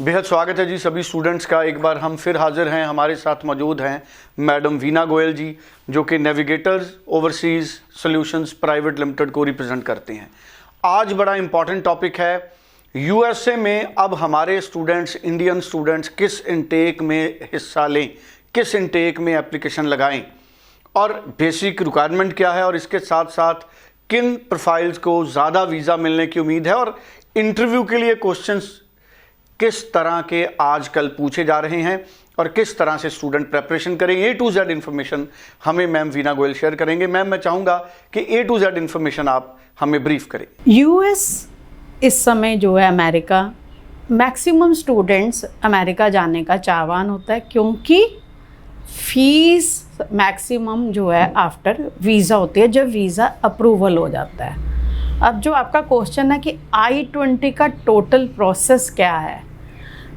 बेहद स्वागत है जी सभी स्टूडेंट्स का। एक बार हम फिर हाजिर हैं। हमारे साथ मौजूद हैं मैडम वीना गोयल जी, जो कि navigators overseas solutions private limited को रिप्रेजेंट करते हैं। आज बड़ा इंपॉर्टेंट टॉपिक है, यूएसए में अब हमारे स्टूडेंट्स, इंडियन स्टूडेंट्स किस इनटेक में हिस्सा लें, किस इनटेक में एप्लीकेशन लगाएं और बेसिक रिक्वायरमेंट क्या है, और इसके साथ साथ किन प्रोफाइल्स को ज़्यादा वीज़ा मिलने की उम्मीद है, और इंटरव्यू के लिए क्वेश्चंस किस तरह के आजकल पूछे जा रहे हैं और किस तरह से स्टूडेंट प्रेपरेशन करें। A to Z इन्फॉर्मेशन हमें मैम वीना गोयल शेयर करेंगे। मैम, मैं चाहूँगा कि A to Z इन्फॉर्मेशन आप हमें ब्रीफ करें। यूएस इस समय जो है अमेरिका, मैक्सिमम स्टूडेंट्स अमेरिका जाने का चाहवान होता है, क्योंकि फीस मैक्सिमम जो है आफ्टर वीज़ा होती है, जब वीज़ा अप्रूवल हो जाता है। अब जो आपका क्वेश्चन है कि I-20 का टोटल प्रोसेस क्या है,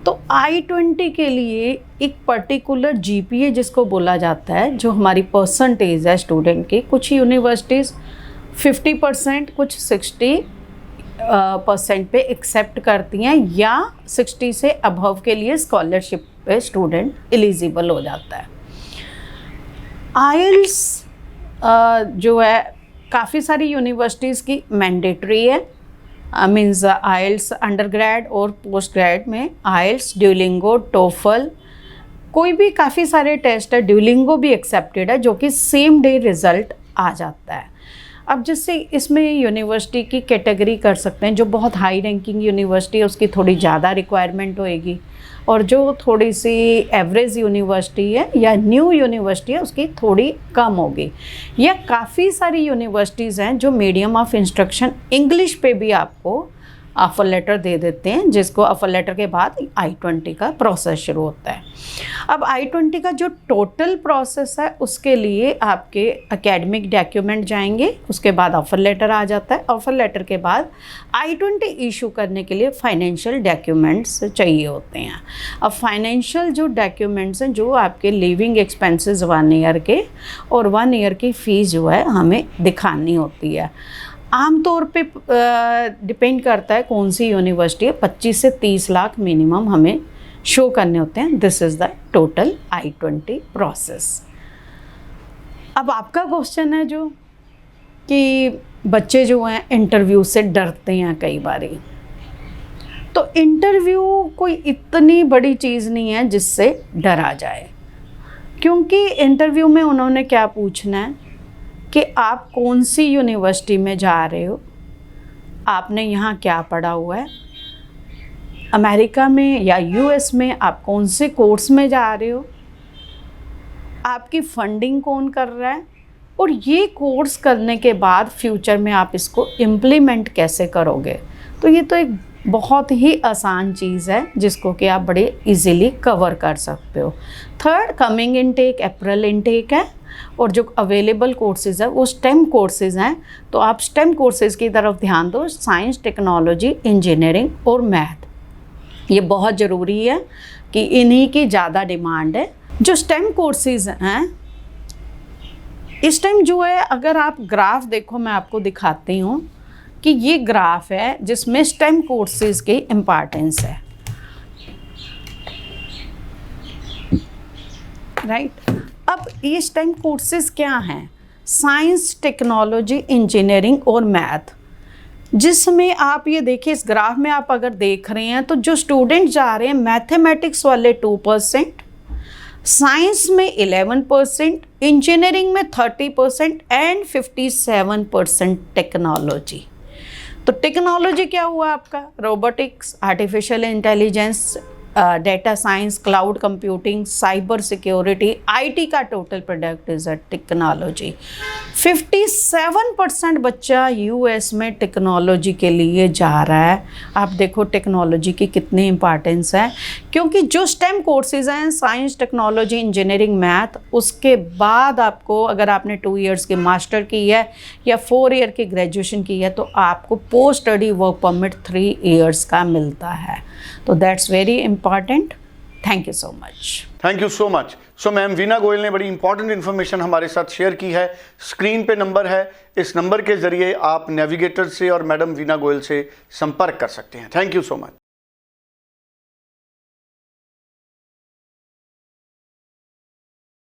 तो I-20 के लिए एक पर्टिकुलर GPA जिसको बोला जाता है, जो हमारी परसेंटेज है स्टूडेंट की, कुछ यूनिवर्सिटीज़ 50%, कुछ 60% पे एक्सेप्ट करती हैं, या 60 से अबव के लिए स्कॉलरशिप पे स्टूडेंट एलिजिबल हो जाता है। IELTS जो है काफ़ी सारी यूनिवर्सिटीज़ की मैंडेटरी है, मीन्स IELTS अंडरग्रेड और पोस्ट ग्रेड में IELTS, ड्यूलिंगो, टोफल, कोई भी काफ़ी सारे टेस्ट है। ड्यूलिंगो भी एक्सेप्टेड है, जो कि सेम डे रिज़ल्ट आ जाता है। अब जिससे इसमें यूनिवर्सिटी की कैटेगरी कर सकते हैं, जो बहुत हाई रैंकिंग यूनिवर्सिटी है उसकी थोड़ी ज़्यादा रिक्वायरमेंट होएगी, और जो थोड़ी सी एवरेज यूनिवर्सिटी है या न्यू यूनिवर्सिटी है उसकी थोड़ी कम होगी। या काफ़ी सारी यूनिवर्सिटीज़ हैं जो मीडियम ऑफ इंस्ट्रक्शन इंग्लिश पे भी आपको ऑफ़र लेटर दे देते हैं, जिसको ऑफ़र लेटर के बाद I-20 का प्रोसेस शुरू होता है। अब I-20 का जो टोटल प्रोसेस है उसके लिए आपके एकेडमिक डॉक्यूमेंट जाएंगे, उसके बाद ऑफ़र लेटर आ जाता है। ऑफ़र लेटर के बाद I-20 इशू करने के लिए फाइनेंशियल डॉक्यूमेंट्स चाहिए होते हैं। अब फाइनेंशियल जो डॉक्यूमेंट्स हैं, जो आपके लिविंग एक्सपेंसेस 1 ईयर के और 1 ईयर की फ़ीस जो है हमें दिखानी होती है। आमतौर पे डिपेंड करता है कौन सी यूनिवर्सिटी है, 25 से 30 लाख मिनिमम हमें शो करने होते हैं। This is the total I-20 process. अब आपका क्वेश्चन है जो कि बच्चे जो हैं इंटरव्यू से डरते हैं कई बारी, तो इंटरव्यू कोई इतनी बड़ी चीज़ नहीं है जिससे डरा जाए, क्योंकि इंटरव्यू में उन्होंने क्या पूछना है कि आप कौन सी यूनिवर्सिटी में जा रहे हो, आपने यहाँ क्या पढ़ा हुआ है, अमेरिका में या यूएस में आप कौन से कोर्स में जा रहे हो, आपकी फंडिंग कौन कर रहा है, और ये कोर्स करने के बाद फ्यूचर में आप इसको इम्प्लीमेंट कैसे करोगे। तो ये तो एक बहुत ही आसान चीज़ है जिसको कि आप बड़े इजीली कवर कर सकते हो। थर्ड, कमिंग इनटेक अप्रैल इनटेक है, और जो अवेलेबल कोर्सेज़ है वो स्टेम कोर्सेज़ हैं, तो आप स्टेम कोर्सेज़ की तरफ ध्यान दो, साइंस, टेक्नोलॉजी, इंजीनियरिंग और मैथ। ये बहुत ज़रूरी है कि इन्हीं की ज़्यादा डिमांड है। जो स्टेम कोर्सेज़ हैं इस टाइम जो है, अगर आप ग्राफ देखो, मैं आपको दिखाती हूँ कि ये ग्राफ है जिसमें स्टेम कोर्सेज़ की इम्पॉर्टेंस है, राइट। अब ये स्टेम कोर्सेज़ क्या हैं? साइंस, टेक्नोलॉजी, इंजीनियरिंग और मैथ, जिसमें आप ये देखिए इस ग्राफ में आप अगर देख रहे हैं तो जो स्टूडेंट जा रहे हैं मैथमेटिक्स वाले 2%, साइंस में 11%, इंजीनियरिंग में 30% एंड 57% टेक्नोलॉजी। तो टेक्नोलॉजी क्या हुआ आपका? Robotics, artificial intelligence, data science, cloud computing, cyber security, IT का total product is a technology. 57% बच्चा US में टेक्नोलॉजी के लिए जा रहा है। आप देखो टेक्नोलॉजी की कितनी इम्पॉर्टेंस है, क्योंकि जो स्टेम कोर्सेज हैं, साइंस, टेक्नोलॉजी, इंजीनियरिंग, मैथ, उसके बाद आपको अगर आपने 2 इयर्स की मास्टर की है या 4 ईयर की ग्रेजुएशन की है, तो आपको post study work permit 3 years का मिलता है। तो that's very important. Thank you so much. Thank you so much. So ma'am Veena Goyal ने बड़ी इंपॉर्टेंट इन्फॉर्मेशन हमारे साथ शेयर की है। स्क्रीन पे नंबर है, इस नंबर के जरिए आप नेविगेटर से और मैडम वीना गोयल से संपर्क कर सकते हैं। Thank you so much.